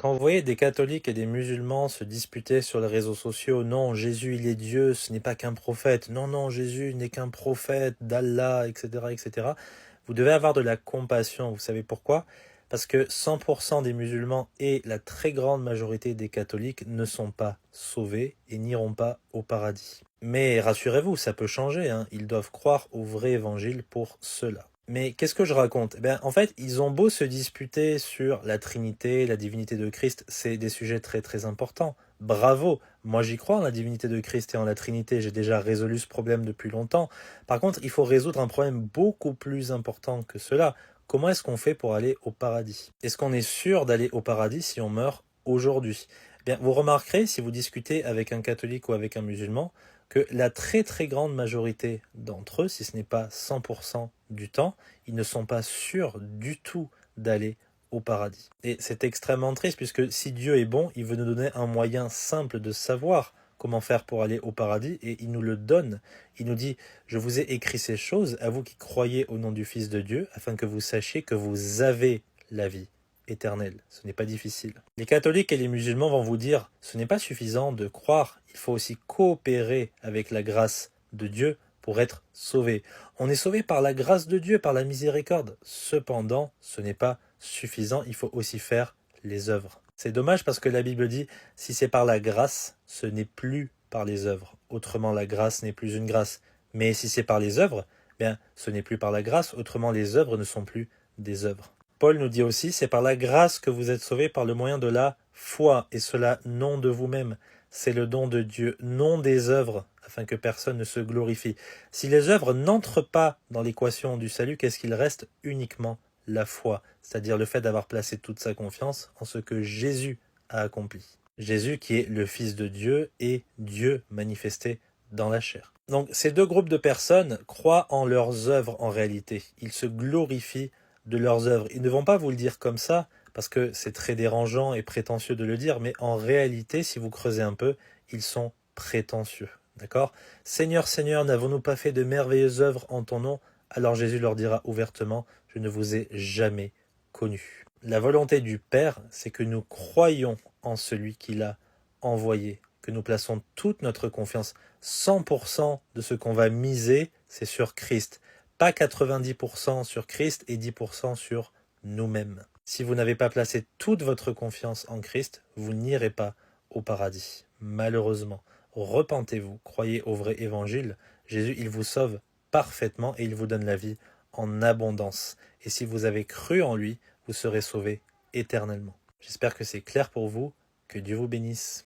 Quand vous voyez des catholiques et des musulmans se disputer sur les réseaux sociaux, non, Jésus il est Dieu, ce n'est pas qu'un prophète, non, non, Jésus n'est qu'un prophète d'Allah, etc., etc., vous devez avoir de la compassion, vous savez pourquoi? Parce que 100% des musulmans et la très grande majorité des catholiques ne sont pas sauvés et n'iront pas au paradis. Mais rassurez-vous, ça peut changer, hein, ils doivent croire au vrai évangile pour cela. Mais qu'est-ce que je raconte? En fait, ils ont beau se disputer sur la Trinité, la divinité de Christ, c'est des sujets très très importants. Bravo, moi j'y crois en la divinité de Christ et en la Trinité, j'ai déjà résolu ce problème depuis longtemps. Par contre, il faut résoudre un problème beaucoup plus important que cela. Comment est-ce qu'on fait pour aller au paradis? Est-ce qu'on est sûr d'aller au paradis si on meurt aujourd'hui? Vous remarquerez, si vous discutez avec un catholique ou avec un musulman, que la très très grande majorité d'entre eux, si ce n'est pas 100% du temps, ils ne sont pas sûrs du tout d'aller au paradis. Et c'est extrêmement triste puisque si Dieu est bon, il veut nous donner un moyen simple de savoir comment faire pour aller au paradis et il nous le donne. Il nous dit, je vous ai écrit ces choses à vous qui croyez au nom du Fils de Dieu afin que vous sachiez que vous avez la vie éternelle. Ce n'est pas difficile. Les catholiques et les musulmans vont vous dire, ce n'est pas suffisant de croire, il faut aussi coopérer avec la grâce de Dieu pour être sauvé. On est sauvé par la grâce de Dieu, par la miséricorde. Cependant, ce n'est pas suffisant, il faut aussi faire les œuvres. C'est dommage parce que la Bible dit, si c'est par la grâce, ce n'est plus par les œuvres. Autrement, la grâce n'est plus une grâce. Mais si c'est par les œuvres, ce n'est plus par la grâce, autrement les œuvres ne sont plus des œuvres. Paul nous dit aussi, c'est par la grâce que vous êtes sauvés par le moyen de la foi, et cela non de vous-même. C'est le don de Dieu, non des œuvres, afin que personne ne se glorifie. Si les œuvres n'entrent pas dans l'équation du salut, qu'est-ce qu'il reste? Uniquement la foi, c'est-à-dire le fait d'avoir placé toute sa confiance en ce que Jésus a accompli. Jésus qui est le Fils de Dieu et Dieu manifesté dans la chair. Donc ces deux groupes de personnes croient en leurs œuvres en réalité. Ils se glorifient de leurs œuvres. Ils ne vont pas vous le dire comme ça, parce que c'est très dérangeant et prétentieux de le dire, mais en réalité, si vous creusez un peu, ils sont prétentieux. D'accord? Seigneur, Seigneur, n'avons-nous pas fait de merveilleuses œuvres en ton nom? Alors Jésus leur dira ouvertement, je ne vous ai jamais connu. La volonté du Père, c'est que nous croyions en celui qui l'a envoyé, que nous plaçons toute notre confiance. 100% de ce qu'on va miser, c'est sur Christ. Pas 90% sur Christ et 10% sur nous-mêmes. Si vous n'avez pas placé toute votre confiance en Christ, vous n'irez pas au paradis. Malheureusement, repentez-vous, croyez au vrai évangile. Jésus, il vous sauve parfaitement et il vous donne la vie en abondance. Et si vous avez cru en lui, vous serez sauvés éternellement. J'espère que c'est clair pour vous. Que Dieu vous bénisse.